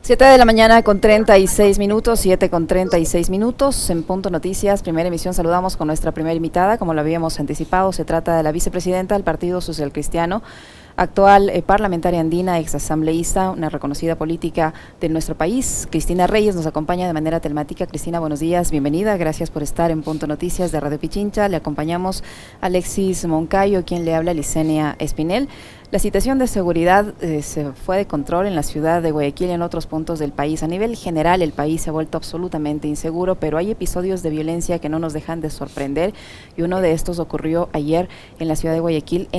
7 de la mañana con 36 minutos, 7 con 36 minutos, en Punto Noticias, primera emisión. Saludamos con nuestra primera invitada, como lo habíamos anticipado. Se trata de la vicepresidenta del Partido Social Cristiano, actual parlamentaria andina, exasambleísta, una reconocida política de nuestro país. Cristina Reyes nos acompaña de manera telemática. Cristina, buenos días, bienvenida, gracias por estar en Punto Noticias de Radio Pichincha. Le acompañamos Alexis Moncayo, quien le habla, Licenia Espinel. La situación de seguridad se fue de control en la ciudad de Guayaquil y en otros puntos del país. A nivel general, el país se ha vuelto absolutamente inseguro, pero hay episodios de violencia que no nos dejan de sorprender, y uno de estos ocurrió ayer en la ciudad de Guayaquil,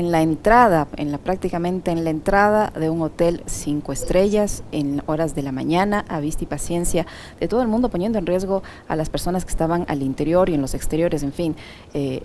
prácticamente en la entrada de un hotel 5 estrellas, en horas de la mañana, a vista y paciencia de todo el mundo, poniendo en riesgo a las personas que estaban al interior y en los exteriores. En fin,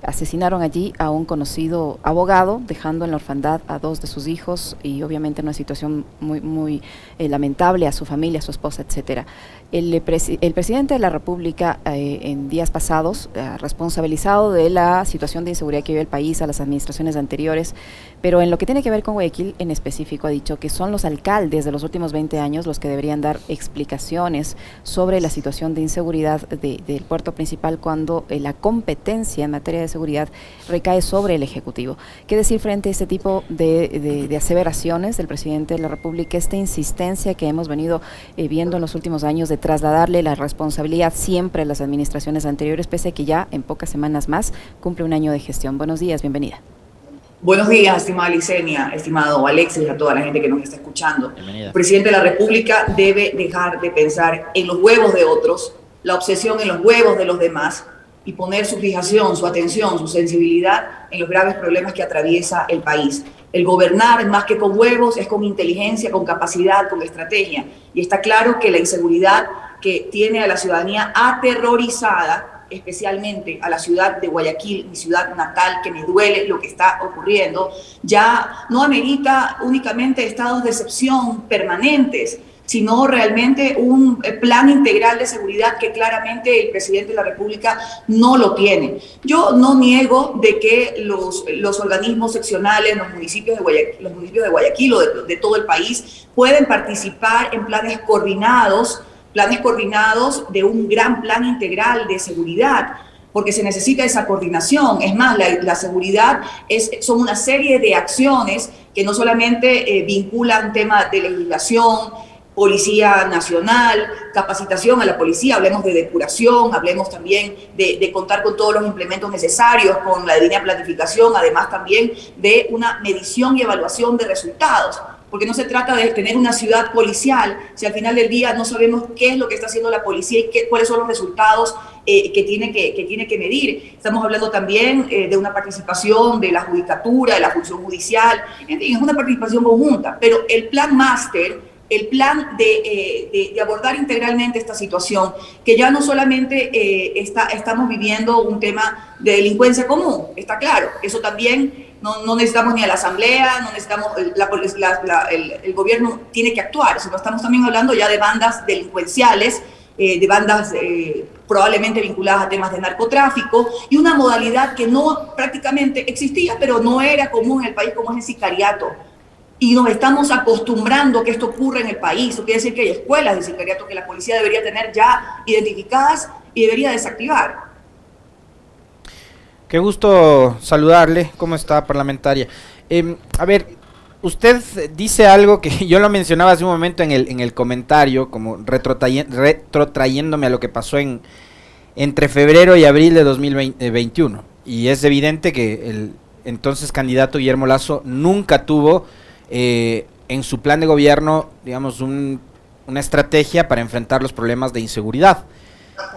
asesinaron allí a un conocido abogado, dejando en la orfandad a 2 de sus hijos, y obviamente una situación muy lamentable, a su familia, a su esposa, etcétera. El presidente de la República en días pasados ha responsabilizado de la situación de inseguridad que vive el país a las administraciones anteriores, pero en lo que tiene que ver con Guayaquil en específico ha dicho que son los alcaldes de los últimos 20 años los que deberían dar explicaciones sobre la situación de inseguridad del puerto principal, cuando la competencia en materia de seguridad recae sobre el Ejecutivo. ¿Qué decir frente a este tipo de aseveraciones del presidente de la República, esta insistencia que hemos venido viendo en los últimos años de trasladarle la responsabilidad siempre a las administraciones anteriores, pese a que ya en pocas semanas más cumple un año de gestión? Buenos días, bienvenida. Buenos días, estimada Licenia, estimado Alexis, y a toda la gente que nos está escuchando. Bienvenida. El presidente de la República debe dejar de pensar en los huevos de otros, la obsesión en los huevos de los demás, y poner su fijación, su atención, su sensibilidad en los graves problemas que atraviesa el país. El gobernar, más que con huevos, es con inteligencia, con capacidad, con estrategia. Y está claro que la inseguridad que tiene a la ciudadanía aterrorizada, especialmente a la ciudad de Guayaquil, mi ciudad natal, que me duele lo que está ocurriendo, ya no amerita únicamente estados de excepción permanentes, sino realmente un plan integral de seguridad que claramente el presidente de la República no lo tiene. Yo no niego de que los organismos seccionales, los municipios de Guayaquil o de todo el país pueden participar en planes coordinados de un gran plan integral de seguridad, porque se necesita esa coordinación. Es más, la seguridad son una serie de acciones que no solamente vinculan temas de legislación, Policía Nacional, capacitación a la policía, hablemos de depuración, hablemos también de contar con todos los implementos necesarios, con la línea de planificación, además también de una medición y evaluación de resultados, porque no se trata de tener una ciudad policial si al final del día no sabemos qué es lo que está haciendo la policía y cuáles son los resultados que tiene que medir. Estamos hablando también de una participación de la judicatura, de la función judicial, en fin, es una participación conjunta, pero el plan máster, el plan de abordar integralmente esta situación, que ya no solamente estamos viviendo un tema de delincuencia común, está claro, eso también no necesitamos ni a la asamblea, no necesitamos, el gobierno tiene que actuar, sino estamos también hablando ya de bandas delincuenciales, de bandas probablemente vinculadas a temas de narcotráfico, y una modalidad que no prácticamente existía, pero no era común en el país, como es el sicariato. Y nos estamos acostumbrando a que esto ocurra en el país. Eso quiere decir que hay escuelas de sicariato que la policía debería tener ya identificadas y debería desactivar. Qué gusto saludarle. ¿Cómo está, parlamentaria? A ver, usted dice algo que yo lo mencionaba hace un momento en el comentario, como retrotrayéndome a lo que pasó entre febrero y abril de 2021. Y es evidente que el entonces candidato Guillermo Lasso nunca tuvo en su plan de gobierno, digamos, una estrategia para enfrentar los problemas de inseguridad.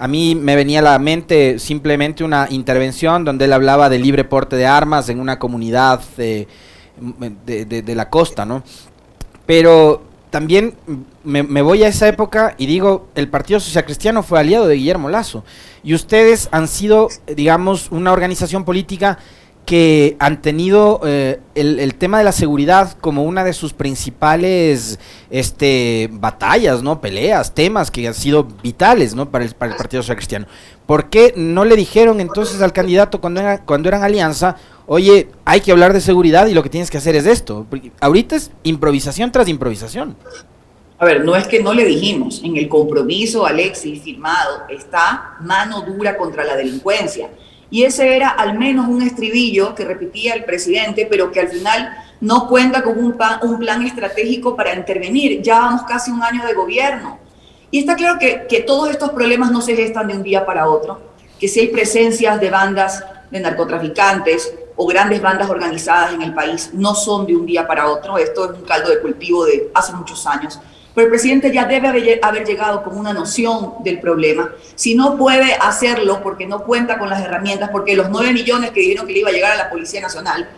A mí me venía a la mente simplemente una intervención donde él hablaba de libre porte de armas en una comunidad de la costa, ¿no? Pero también me voy a esa época y digo, el Partido Social Cristiano fue aliado de Guillermo Lasso, y ustedes han sido, digamos, una organización política que han tenido el tema de la seguridad como una de sus principales batallas, ¿no? Peleas, temas que han sido vitales, ¿no? para el Partido Social Cristiano. ¿Por qué no le dijeron entonces al candidato cuando eran alianza, oye, hay que hablar de seguridad y lo que tienes que hacer es esto? Porque ahorita es improvisación tras improvisación. A ver, no es que no le dijimos, en el compromiso, Alexis, firmado, está mano dura contra la delincuencia. Y ese era al menos un estribillo que repetía el presidente, pero que al final no cuenta con un plan estratégico para intervenir. Ya vamos casi un año de gobierno. Y está claro que todos estos problemas no se gestan de un día para otro, que si hay presencias de bandas de narcotraficantes o grandes bandas organizadas en el país, no son de un día para otro. Esto es un caldo de cultivo de hace muchos años. Pero el presidente ya debe haber llegado con una noción del problema. Si no puede hacerlo porque no cuenta con las herramientas, porque los 9 millones que dijeron que le iba a llegar a la Policía Nacional,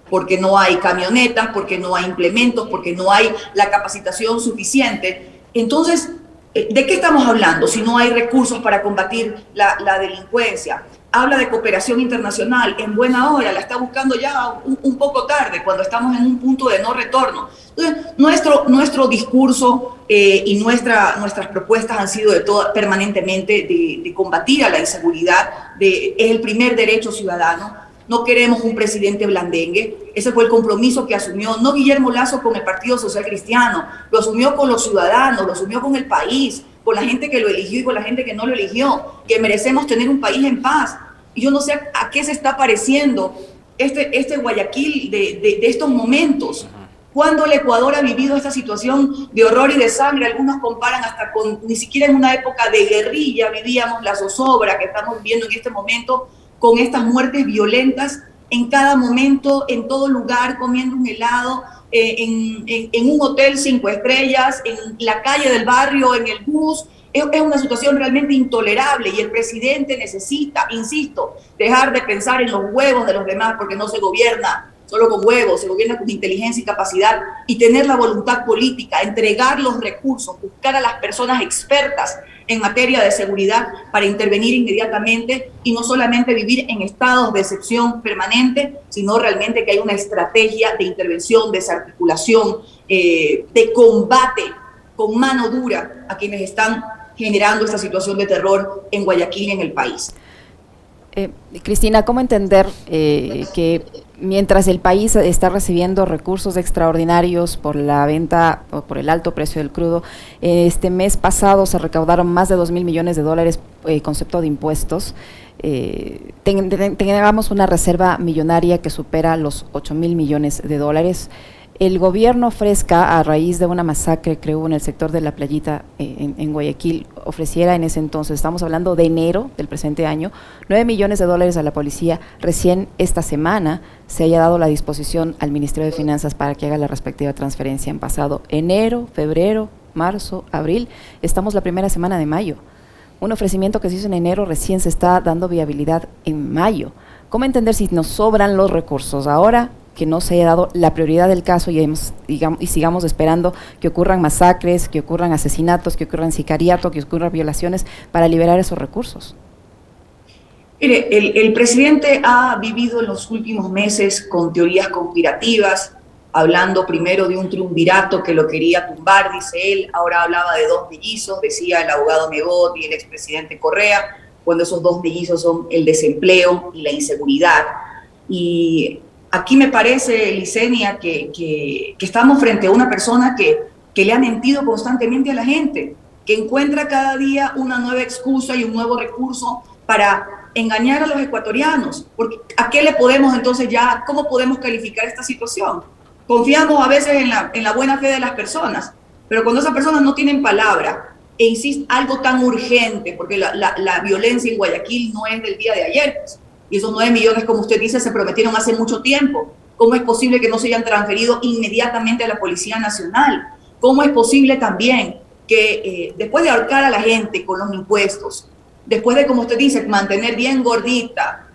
porque no hay camionetas, porque no hay implementos, porque no hay la capacitación suficiente, entonces, ¿de qué estamos hablando si no hay recursos para combatir la delincuencia? Habla de cooperación internacional en buena hora, la está buscando ya un poco tarde, cuando estamos en un punto de no retorno. Entonces, nuestro discurso y nuestras propuestas han sido permanentemente de combatir a la inseguridad, es el primer derecho ciudadano. No queremos un presidente blandengue. Ese fue el compromiso que asumió, no Guillermo Lasso con el Partido Social Cristiano, lo asumió con los ciudadanos, lo asumió con el país, con la gente que lo eligió y con la gente que no lo eligió, que merecemos tener un país en paz. Y yo no sé a qué se está pareciendo este Guayaquil de estos momentos. Cuando el Ecuador ha vivido esta situación de horror y de sangre, algunos comparan hasta con, ni siquiera en una época de guerrilla vivíamos la zozobra que estamos viviendo en este momento, con estas muertes violentas en cada momento, en todo lugar, comiendo un helado, en un hotel 5 estrellas, en la calle del barrio, en el bus. Es una situación realmente intolerable y el presidente necesita, insisto, dejar de pensar en los huevos de los demás, porque no se gobierna solo con huevos, se gobierna con inteligencia y capacidad, y tener la voluntad política, entregar los recursos, buscar a las personas expertas en materia de seguridad para intervenir inmediatamente y no solamente vivir en estados de excepción permanente, sino realmente que hay una estrategia de intervención, desarticulación, de combate con mano dura a quienes están generando esta situación de terror en Guayaquil y en el país. Cristina, ¿cómo entender que mientras el país está recibiendo recursos extraordinarios por la venta o por el alto precio del crudo, este mes pasado se recaudaron más de 2.000 millones de dólares concepto de impuestos, tengamos una reserva millonaria que supera los 8.000 millones de dólares? El gobierno ofrezca, a raíz de una masacre que hubo en el sector de la Playita en Guayaquil, ofreciera en ese entonces, estamos hablando de enero del presente año, 9 millones de dólares a la policía. Recién esta semana se haya dado la disposición al Ministerio de Finanzas para que haga la respectiva transferencia. Han pasado enero, febrero, marzo, abril, estamos la primera semana de mayo. Un ofrecimiento que se hizo en enero recién se está dando viabilidad en mayo. ¿Cómo entender si nos sobran los recursos ahora, que no se haya dado la prioridad del caso y sigamos esperando que ocurran masacres, que ocurran asesinatos, que ocurran sicariato, que ocurran violaciones para liberar esos recursos? Mire, el presidente ha vivido en los últimos meses con teorías conspirativas, hablando primero de un triunvirato que lo quería tumbar, dice él, ahora hablaba de 2 mellizos, decía el abogado Nebot y el expresidente Correa, cuando esos 2 mellizos son el desempleo y la inseguridad. Y aquí me parece, Licenia, que estamos frente a una persona que le ha mentido constantemente a la gente, que encuentra cada día una nueva excusa y un nuevo recurso para engañar a los ecuatorianos. Porque ¿a qué le podemos entonces ya, cómo podemos calificar esta situación? Confiamos a veces en la buena fe de las personas, pero cuando esas personas no tienen palabra e insisten algo tan urgente, porque la violencia en Guayaquil no es del día de ayer, pues, y esos 9 millones, como usted dice, se prometieron hace mucho tiempo. ¿Cómo es posible que no se hayan transferido inmediatamente a la Policía Nacional? ¿Cómo es posible también que después de ahorcar a la gente con los impuestos, después de, como usted dice, mantener bien gordita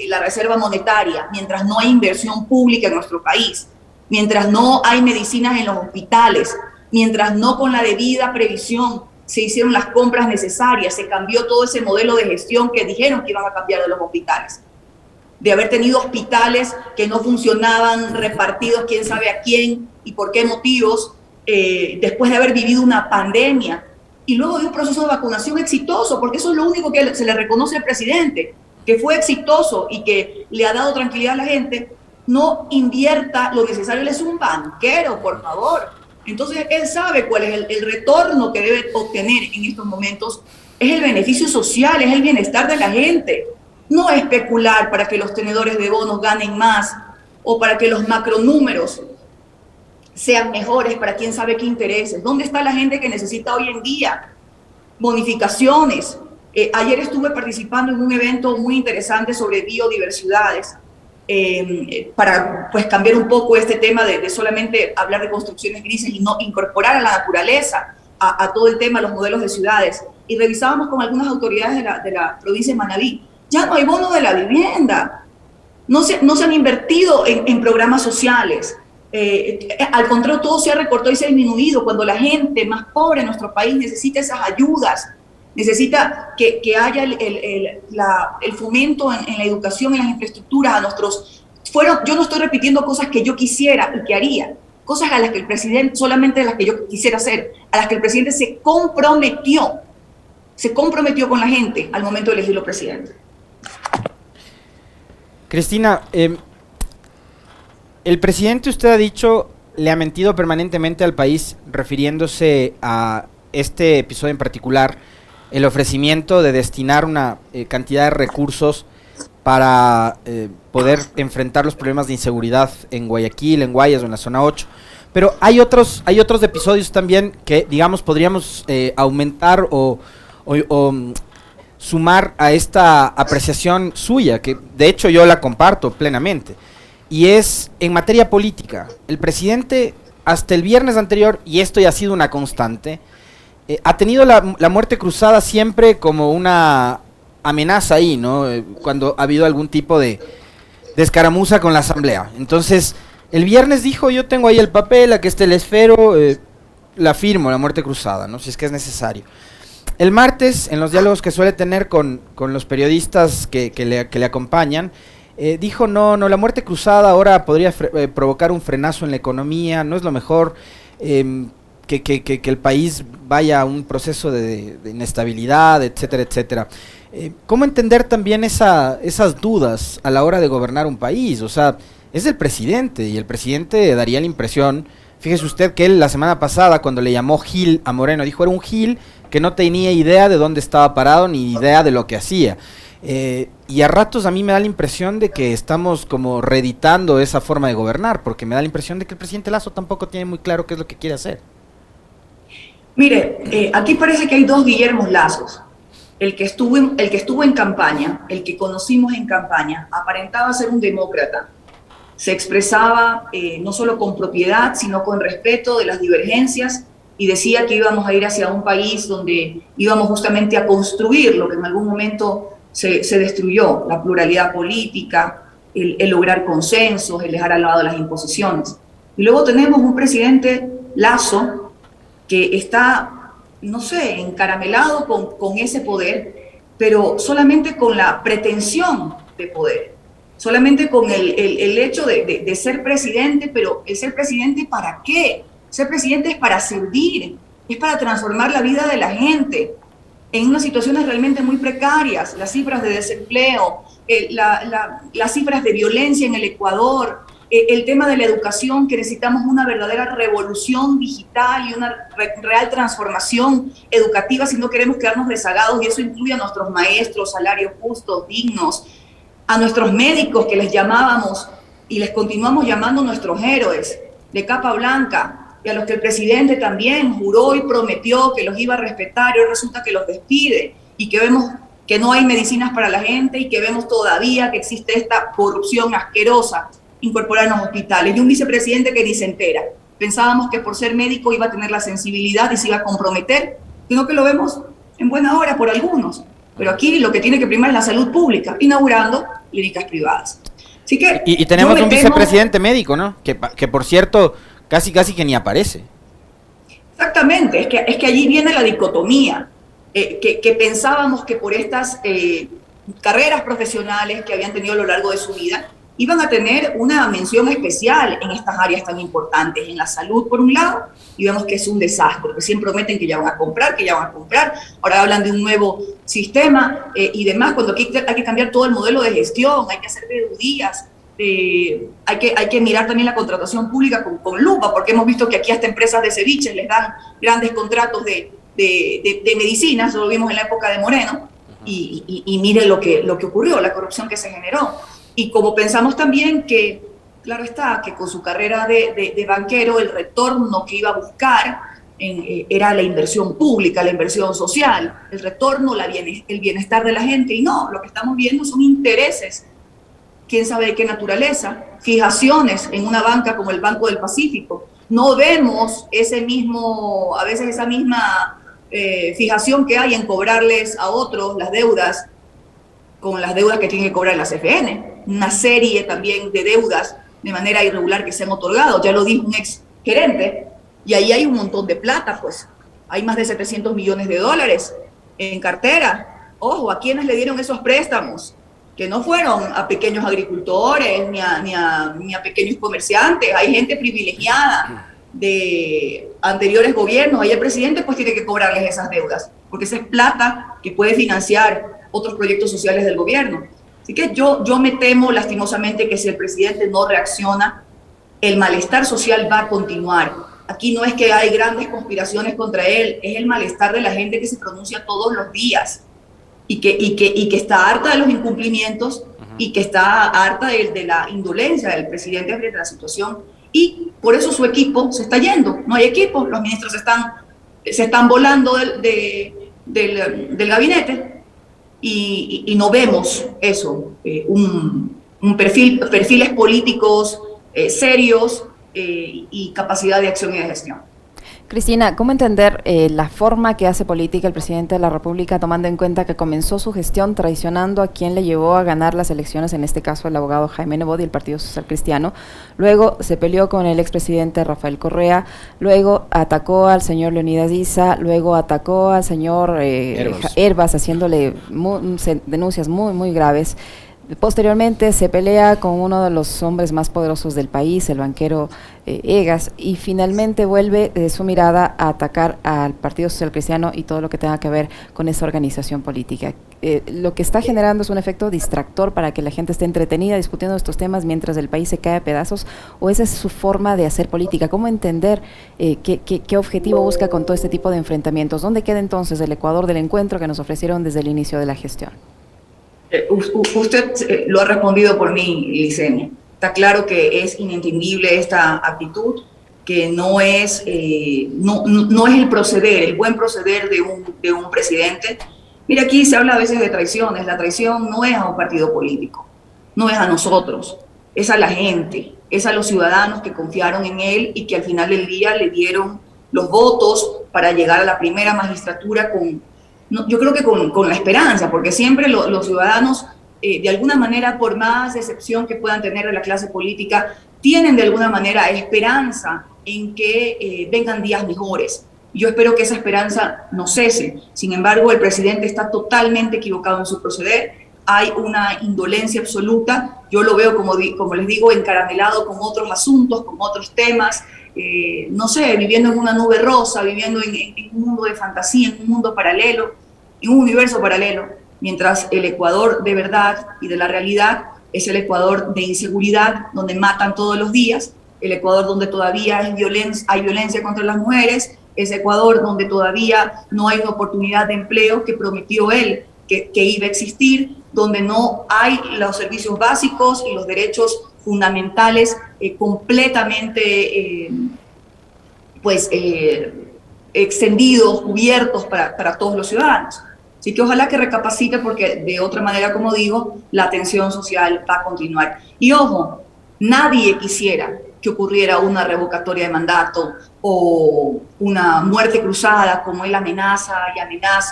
la reserva monetaria, mientras no hay inversión pública en nuestro país, mientras no hay medicinas en los hospitales, mientras no con la debida previsión se hicieron las compras necesarias, se cambió todo ese modelo de gestión que dijeron que iban a cambiar de los hospitales, de haber tenido hospitales que no funcionaban, repartidos quién sabe a quién y por qué motivos, después de haber vivido una pandemia y luego de un proceso de vacunación exitoso, porque eso es lo único que se le reconoce al presidente, que fue exitoso y que le ha dado tranquilidad a la gente. No invierta lo necesario. Él es un banquero, por favor. Entonces, él sabe cuál es el retorno que debe obtener en estos momentos. Es el beneficio social, es el bienestar de la gente. No especular para que los tenedores de bonos ganen más o para que los macronúmeros sean mejores para quién sabe qué intereses. ¿Dónde está la gente que necesita hoy en día bonificaciones? Ayer estuve participando en un evento muy interesante sobre biodiversidades para pues cambiar un poco este tema de solamente hablar de construcciones grises y no incorporar a la naturaleza a todo el tema, los modelos de ciudades. Y revisábamos con algunas autoridades de la provincia de Manabí. Ya no hay bono de la vivienda, no se han invertido en programas sociales. Al contrario, todo se ha recortado y se ha disminuido cuando la gente más pobre en nuestro país necesita esas ayudas, necesita que haya el fomento en la educación, en las infraestructuras. Yo no estoy repitiendo cosas que yo quisiera y que haría, cosas a las que el presidente, solamente las que yo quisiera hacer, a las que el presidente se comprometió con la gente al momento de elegirlo presidente. Cristina, el presidente, usted ha dicho, le ha mentido permanentemente al país refiriéndose a este episodio en particular, el ofrecimiento de destinar una cantidad de recursos para poder enfrentar los problemas de inseguridad en Guayaquil, en Guayas o en la zona 8. Pero hay otros episodios también que, digamos, podríamos aumentar o sumar a esta apreciación suya, que de hecho yo la comparto plenamente. Y es en materia política. El presidente, hasta el viernes anterior, y esto ya ha sido una constante, ha tenido la muerte cruzada siempre como una amenaza ahí, ¿no? Cuando ha habido algún tipo de escaramuza con la asamblea. Entonces, el viernes dijo, yo tengo ahí el papel, aquí está el esfero, la firmo, la muerte cruzada, ¿no? Si es que es necesario. El martes, en los diálogos que suele tener con los periodistas que le acompañan, dijo, no, la muerte cruzada ahora podría provocar un frenazo en la economía, no es lo mejor, que el país vaya a un proceso de inestabilidad, etcétera, etcétera. ¿Cómo entender también esas dudas a la hora de gobernar un país? O sea, es el presidente, y el presidente daría la impresión, fíjese usted que él la semana pasada, cuando le llamó Gil a Moreno, dijo era un Gil que no tenía idea de dónde estaba parado ni idea de lo que hacía. Y a ratos a mí me da la impresión de que estamos como reeditando esa forma de gobernar, porque me da la impresión de que el presidente Lasso tampoco tiene muy claro qué es lo que quiere hacer. Mire, aquí parece que hay dos Guillermos Lazos. El que estuvo en campaña, el que conocimos en campaña, aparentaba ser un demócrata. Se expresaba no solo con propiedad, sino con respeto de las divergencias, y decía que íbamos a ir hacia un país donde íbamos justamente a construir lo que en algún momento se destruyó, la pluralidad política, el lograr consensos, el dejar al lado las imposiciones. Y luego tenemos un presidente Lasso que está, no sé, encaramelado con ese poder, pero solamente con la pretensión de poder, solamente con el hecho de ser presidente, pero el ser presidente ¿para qué? Ser presidente es para servir, es para transformar la vida de la gente en unas situaciones realmente muy precarias. Las cifras de desempleo, las cifras de violencia en el Ecuador, el tema de la educación, que necesitamos una verdadera revolución digital y una real transformación educativa si no queremos quedarnos rezagados, y eso incluye a nuestros maestros, salarios justos, dignos, a nuestros médicos que les llamábamos y les continuamos llamando nuestros héroes de capa blanca, y a los que el presidente también juró y prometió que los iba a respetar, y hoy resulta que los despide, y que vemos que no hay medicinas para la gente, y que vemos todavía que existe esta corrupción asquerosa incorporada en los hospitales, y un vicepresidente que ni se entera. Pensábamos que por ser médico iba a tener la sensibilidad y se iba a comprometer, sino que lo vemos en buena hora por algunos. Pero aquí lo que tiene que primar es la salud pública, inaugurando clínicas privadas. Así que y tenemos un vicepresidente médico, ¿no? Que por cierto, casi que ni aparece. Exactamente, es que allí viene la dicotomía, que pensábamos que por estas carreras profesionales que habían tenido a lo largo de su vida, iban a tener una mención especial en estas áreas tan importantes, en la salud por un lado, y vemos que es un desastre, recién prometen que ya van a comprar, ahora hablan de un nuevo sistema y demás, cuando aquí hay que cambiar todo el modelo de gestión, hay que hacer veedurías, hay que mirar también la contratación pública con lupa, porque hemos visto que aquí hasta empresas de ceviches les dan grandes contratos de medicina, eso lo vimos en la época de Moreno, y mire lo que ocurrió, la corrupción que se generó. Y como pensamos también que, claro está, que con su carrera de banquero, el retorno que iba a buscar era la inversión pública, la inversión social, el retorno, el bienestar de la gente, y no, lo que estamos viendo son intereses, quién sabe de qué naturaleza, fijaciones en una banca como el Banco del Pacífico. No vemos a veces esa misma fijación que hay en cobrarles a otros las deudas con las deudas que tienen que cobrar la CFN. Una serie también de deudas de manera irregular que se han otorgado. Ya lo dijo un ex gerente, y ahí hay un montón de plata, pues. Hay más de 700 millones de dólares en cartera. Ojo, ¿a quiénes le dieron esos préstamos? Que no fueron a pequeños agricultores ni a pequeños comerciantes. Hay gente privilegiada de anteriores gobiernos. Ahí el presidente pues tiene que cobrarles esas deudas, porque esa es plata que puede financiar otros proyectos sociales del gobierno. Así que yo me temo lastimosamente que si el presidente no reacciona, el malestar social va a continuar. Aquí no es que hay grandes conspiraciones contra él, es el malestar de la gente que se pronuncia todos los días y que está harta de los incumplimientos y que está harta de la indolencia del presidente frente a la situación, y por eso su equipo se está yendo. No hay equipo, los ministros se están volando del gabinete y no vemos eso, perfiles políticos serios y capacidad de acción y de gestión. Cristina, ¿cómo entender la forma que hace política el presidente de la República, tomando en cuenta que comenzó su gestión traicionando a quien le llevó a ganar las elecciones, en este caso el abogado Jaime Nebot y el Partido Social Cristiano? Luego se peleó con el expresidente Rafael Correa, luego atacó al señor Leonidas Issa, luego atacó al señor Herbas, haciéndole denuncias muy graves. Posteriormente se pelea con uno de los hombres más poderosos del país, el banquero Egas, y finalmente vuelve su mirada a atacar al Partido Social Cristiano y todo lo que tenga que ver con esa organización política. Lo que está generando es un efecto distractor para que la gente esté entretenida discutiendo estos temas mientras el país se cae a pedazos, o esa es su forma de hacer política. ¿Cómo entender qué objetivo busca con todo este tipo de enfrentamientos? ¿Dónde queda entonces el Ecuador del encuentro que nos ofrecieron desde el inicio de la gestión? Usted lo ha respondido por mí, Licenia. Está claro que es inentendible esta actitud, que no es el buen proceder de un presidente. Mira, aquí se habla a veces de traiciones. La traición no es a un partido político, no es a nosotros, es a la gente, es a los ciudadanos que confiaron en él y que al final del día le dieron los votos para llegar a la primera magistratura yo creo que con la esperanza, porque siempre los ciudadanos, de alguna manera, por más decepción que puedan tener de la clase política, tienen de alguna manera esperanza en que vengan días mejores. Yo espero que esa esperanza no cese. Sin embargo, el presidente está totalmente equivocado en su proceder. Hay una indolencia absoluta. Yo lo veo, como les digo, encaramelado con otros asuntos, con otros temas. No sé, viviendo en una nube rosa, viviendo en un mundo de fantasía, en un mundo paralelo, en un universo paralelo, mientras el Ecuador de verdad y de la realidad es el Ecuador de inseguridad, donde matan todos los días, el Ecuador donde todavía hay violencia contra las mujeres, es Ecuador donde todavía no hay una oportunidad de empleo que prometió él que iba a existir, donde no hay los servicios básicos y los derechos fundamentales completamente extendidos, cubiertos para todos los ciudadanos. Así que ojalá que recapacite, porque de otra manera, como digo, la tensión social va a continuar. Y ojo, nadie quisiera que ocurriera una revocatoria de mandato o una muerte cruzada, como él amenaza,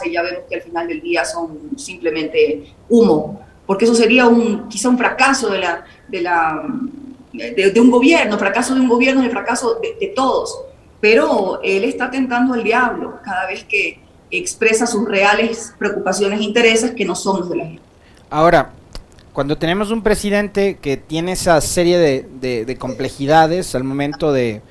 y ya vemos que al final del día son simplemente humo, porque eso sería quizá un fracaso de un gobierno, fracaso de un gobierno y fracaso de todos. Pero él está tentando al diablo cada vez que expresa sus reales preocupaciones e intereses, que no son los de la gente. Ahora, cuando tenemos un presidente que tiene esa serie de complejidades al momento de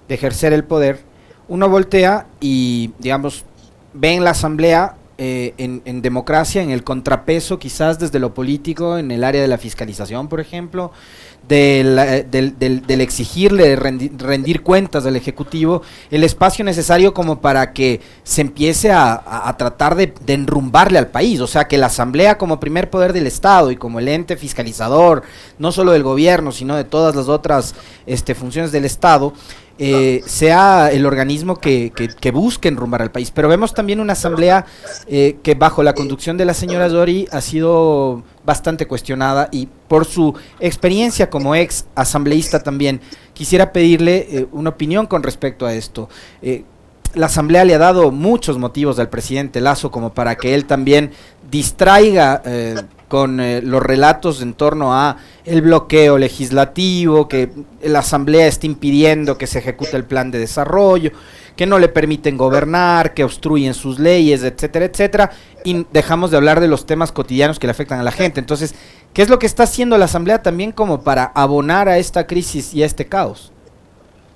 ejercer el poder, uno voltea y, digamos, ve en la asamblea en democracia, en el contrapeso quizás desde lo político, en el área de la fiscalización, por ejemplo, del exigirle rendir cuentas al Ejecutivo, el espacio necesario como para que se empiece a tratar de enrumbarle al país, o sea, que la Asamblea como primer poder del Estado y como el ente fiscalizador, no solo del gobierno, sino de todas las otras funciones del Estado, sea el organismo que busque enrumbar al país. Pero vemos también una asamblea que bajo la conducción de la señora Yori ha sido bastante cuestionada, y por su experiencia como ex asambleísta también quisiera pedirle una opinión con respecto a esto. La asamblea le ha dado muchos motivos al presidente Lasso como para que él también distraiga con los relatos en torno a el bloqueo legislativo, que la asamblea está impidiendo que se ejecute el plan de desarrollo, que no le permiten gobernar, que obstruyen sus leyes, etcétera, etcétera, y dejamos de hablar de los temas cotidianos que le afectan a la gente. Entonces, ¿qué es lo que está haciendo la asamblea también como para abonar a esta crisis y a este caos?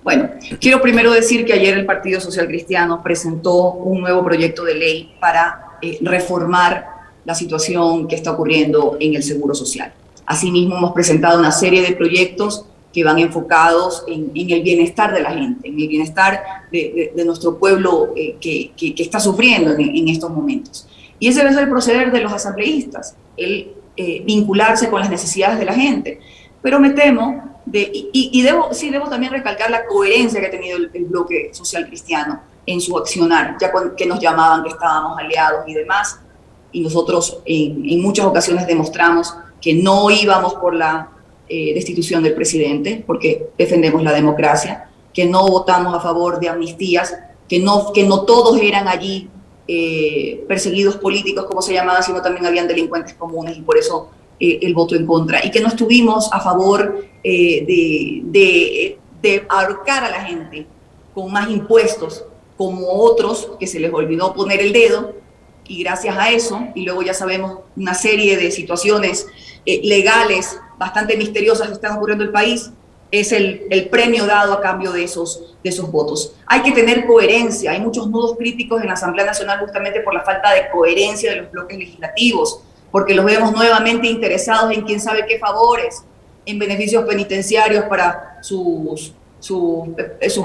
Bueno, quiero primero decir que ayer el Partido Social Cristiano presentó un nuevo proyecto de ley para reformar la situación que está ocurriendo en el Seguro Social. Asimismo, hemos presentado una serie de proyectos que van enfocados en el bienestar de la gente, en el bienestar de nuestro pueblo que está sufriendo en estos momentos. Y ese debe ser el proceder de los asambleístas, el vincularse con las necesidades de la gente. Pero me temo, debo también recalcar la coherencia que ha tenido el bloque social cristiano en su accionar, ya que nos llamaban que estábamos aliados y demás, y nosotros en muchas ocasiones demostramos que no íbamos por la destitución del presidente, porque defendemos la democracia, que no votamos a favor de amnistías, que no todos eran allí perseguidos políticos, como se llamaba, sino también habían delincuentes comunes, y por eso el voto en contra, y que no estuvimos a favor de ahorcar a la gente con más impuestos, como otros que se les olvidó poner el dedo, y gracias a eso, y luego ya sabemos una serie de situaciones legales bastante misteriosas que están ocurriendo en el país, es el premio dado a cambio de esos votos. Hay que tener coherencia, hay muchos nudos críticos en la Asamblea Nacional justamente por la falta de coherencia de los bloques legislativos, porque los vemos nuevamente interesados en quién sabe qué favores, en beneficios penitenciarios para sus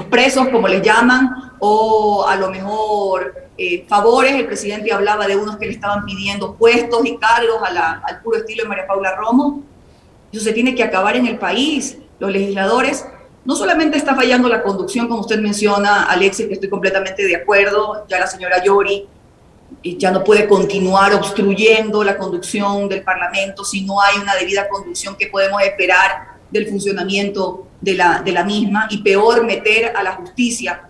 presos, como les llaman, o a lo mejor favores. El presidente hablaba de unos que le estaban pidiendo puestos y cargos al puro estilo de María Paula Romo. Eso se tiene que acabar en el país. Los legisladores, no solamente está fallando la conducción, como usted menciona, Alexis, que estoy completamente de acuerdo, ya la señora Yori ya no puede continuar obstruyendo la conducción del Parlamento si no hay una debida conducción que podemos esperar del funcionamiento de la misma, y peor meter a la justicia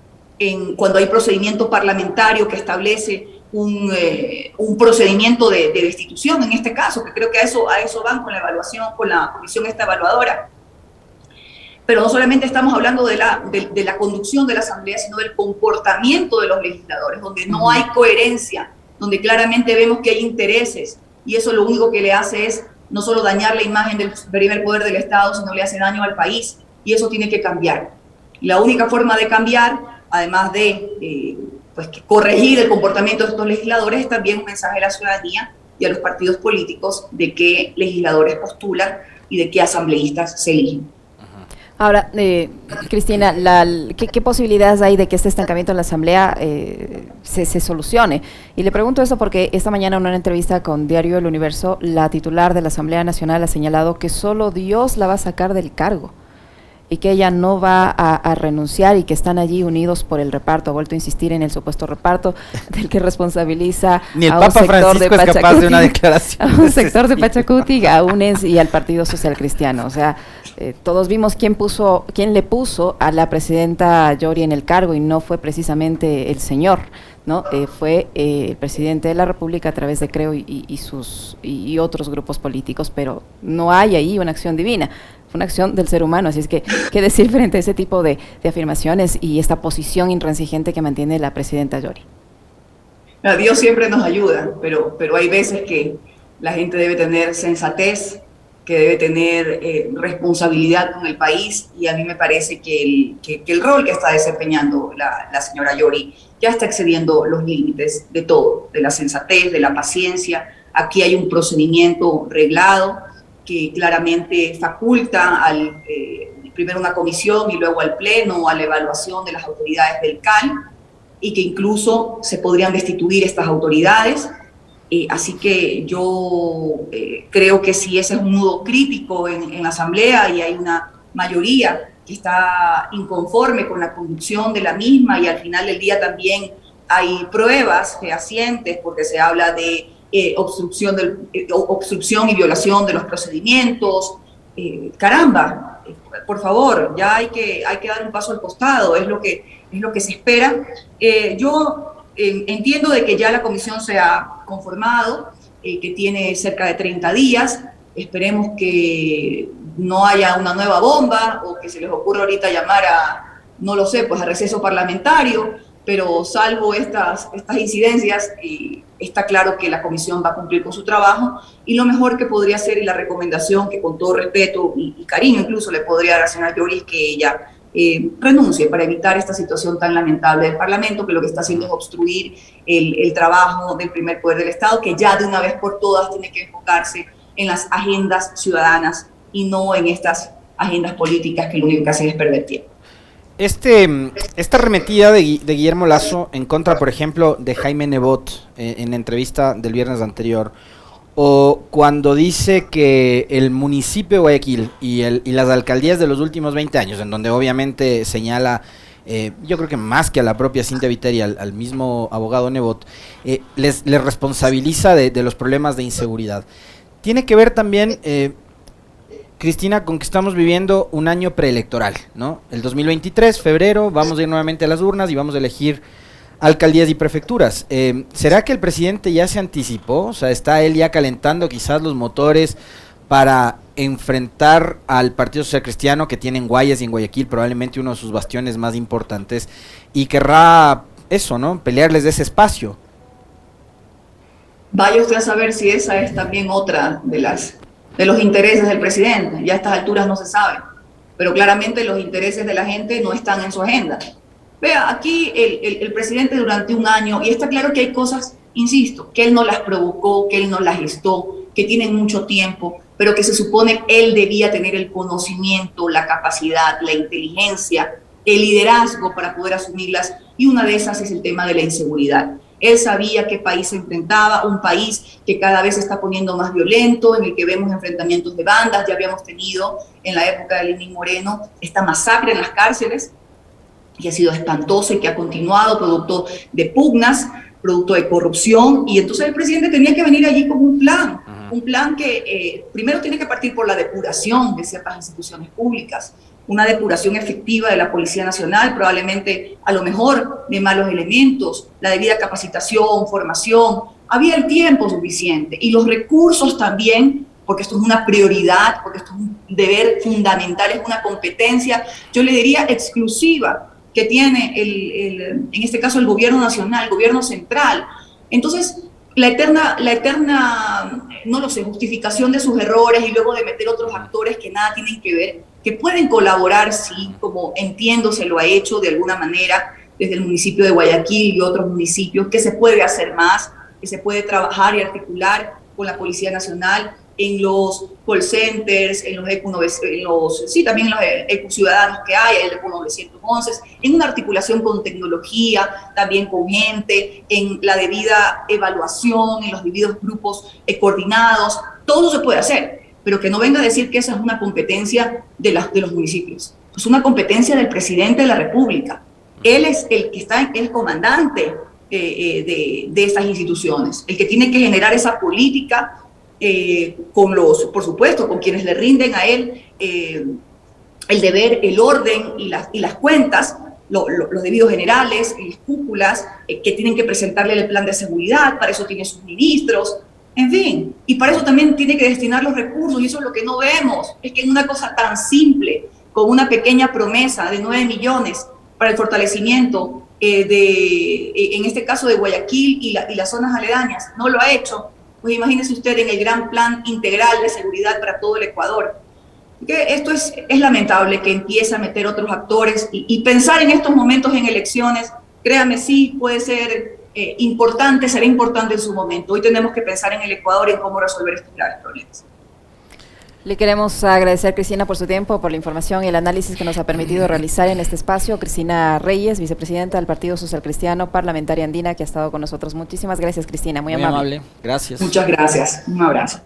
cuando hay procedimiento parlamentario que establece un procedimiento de destitución, en este caso, que creo que a eso van con la evaluación, con la comisión esta evaluadora. Pero no solamente estamos hablando de la conducción de la Asamblea, sino del comportamiento de los legisladores, donde no hay coherencia, donde claramente vemos que hay intereses, y eso lo único que le hace es no solo dañar la imagen del primer poder del Estado, sino le hace daño al país, y eso tiene que cambiar. Y la única forma de cambiar, además de corregir el comportamiento de estos legisladores, es también un mensaje a la ciudadanía y a los partidos políticos de qué legisladores postulan y de qué asambleístas se eligen. Ahora, Cristina, ¿qué posibilidades hay de que este estancamiento en la Asamblea se solucione? Y le pregunto eso porque esta mañana en una entrevista con Diario El Universo, la titular de la Asamblea Nacional ha señalado que solo Dios la va a sacar del cargo y que ella no va a renunciar, y que están allí unidos por el reparto. Ha vuelto a insistir en el supuesto reparto del que responsabiliza ni el a Papa un sector Francisco de es Pachacuti, capaz de una declaración. A un sector de Pachacuti, a UNES y al Partido Social Cristiano. O sea, todos vimos quién le puso a la presidenta Yori en el cargo, y no fue precisamente el señor, ¿no? Fue el presidente de la República a través de Creo y otros grupos políticos, pero no hay ahí una acción divina, fue una acción del ser humano. Así es que, ¿qué decir frente a ese tipo de afirmaciones y esta posición intransigente que mantiene la presidenta Yori? Dios siempre nos ayuda, pero hay veces que la gente debe tener sensatez que debe tener responsabilidad con el país, y a mí me parece que el rol que está desempeñando la señora Yori ya está excediendo los límites de todo, de la sensatez, de la paciencia. Aquí hay un procedimiento reglado que claramente faculta primero una comisión y luego al pleno a la evaluación de las autoridades del CAL, y que incluso se podrían destituir estas autoridades. Así que yo creo que si ese es un nudo crítico en la Asamblea y hay una mayoría que está inconforme con la conducción de la misma, y al final del día también hay pruebas fehacientes porque se habla de obstrucción y violación de los procedimientos, caramba, por favor, ya hay que dar un paso al costado, es lo que se espera. Yo entiendo de que ya la comisión se ha conformado, que tiene cerca de 30 días. Esperemos que no haya una nueva bomba o que se les ocurra ahorita llamar no lo sé, pues a receso parlamentario, pero salvo estas incidencias, está claro que la comisión va a cumplir con su trabajo, y lo mejor que podría ser, y la recomendación que con todo respeto y cariño incluso le podría dar a la señora Yori, es que ella renuncie para evitar esta situación tan lamentable del Parlamento, que lo que está haciendo es obstruir el trabajo del primer poder del Estado, que ya de una vez por todas tiene que enfocarse en las agendas ciudadanas y no en estas agendas políticas que lo único que hacen es perder tiempo. Esta arremetida de Guillermo Lasso en contra, por ejemplo, de Jaime Nebot en la entrevista del viernes anterior, o cuando dice que el municipio de Guayaquil y las alcaldías de los últimos 20 años, en donde obviamente señala, yo creo que más que a la propia Cynthia Viteri, al mismo abogado Nebot, les responsabiliza de los problemas de inseguridad. Tiene que ver también, Cristina, con que estamos viviendo un año preelectoral, ¿no? El 2023, febrero, vamos a ir nuevamente a las urnas y vamos a elegir alcaldías y prefecturas. ¿Será que el presidente ya se anticipó? O sea, ¿está él ya calentando quizás los motores para enfrentar al Partido Social Cristiano, que tiene en Guayas y en Guayaquil probablemente uno de sus bastiones más importantes, y querrá eso, ¿no? Pelearles de ese espacio? Vaya usted a saber si esa es también otra de los intereses del presidente. Ya a estas alturas no se sabe, pero claramente los intereses de la gente no están en su agenda. Vea, aquí el presidente durante un año, y está claro que hay cosas, insisto, que él no las provocó, que él no las gestó, que tienen mucho tiempo, pero que se supone él debía tener el conocimiento, la capacidad, la inteligencia, el liderazgo para poder asumirlas, y una de esas es el tema de la inseguridad. Él sabía qué país se enfrentaba, un país que cada vez se está poniendo más violento, en el que vemos enfrentamientos de bandas. Ya habíamos tenido en la época de Lenín Moreno esta masacre en las cárceles, que ha sido espantosa y que ha continuado, producto de pugnas, producto de corrupción, y entonces el presidente tenía que venir allí con un plan que primero tiene que partir por la depuración de ciertas instituciones públicas, una depuración efectiva de la Policía Nacional, probablemente a lo mejor de malos elementos, la debida capacitación, formación. Había el tiempo suficiente y los recursos también, porque esto es una prioridad, porque esto es un deber fundamental, es una competencia, yo le diría exclusiva, que tiene en este caso el gobierno nacional, el gobierno central. Entonces, la eterna, no lo sé, justificación de sus errores y luego de meter otros actores que nada tienen que ver, que pueden colaborar, sí, como entiendo se lo ha hecho de alguna manera desde el municipio de Guayaquil y otros municipios, que se puede hacer más, que se puede trabajar y articular con la Policía Nacional en los call centers, en los también en los ECU ciudadanos que hay, el ECU 911, en una articulación con tecnología, también con gente, en la debida evaluación, en los debidos grupos coordinados. Todo se puede hacer, pero que no venga a decir que esa es una competencia de los municipios. Es una competencia del presidente de la República. Él es el que está, el comandante de estas instituciones, el que tiene que generar esa política por supuesto, con quienes le rinden a él el deber, el orden y las cuentas, los debidos generales, las cúpulas que tienen que presentarle el plan de seguridad, para eso tiene sus ministros, en fin, y para eso también tiene que destinar los recursos, y eso es lo que no vemos, es que en una cosa tan simple, con una pequeña promesa de 9 millones para el fortalecimiento en este caso de Guayaquil y las zonas aledañas, no lo ha hecho. pues imagínese usted en el gran plan integral de seguridad para todo el Ecuador. Que esto es lamentable que empiece a meter otros actores y pensar en estos momentos en elecciones, créame, sí puede ser importante, será importante en su momento. Hoy tenemos que pensar en el Ecuador y en cómo resolver estos graves problemas. Le queremos agradecer, Cristina, por su tiempo, por la información y el análisis que nos ha permitido realizar en este espacio. Cristina Reyes, vicepresidenta del Partido Social Cristiano, parlamentaria andina, que ha estado con nosotros. Muchísimas gracias, Cristina, muy amable. Gracias. Muchas gracias, un abrazo.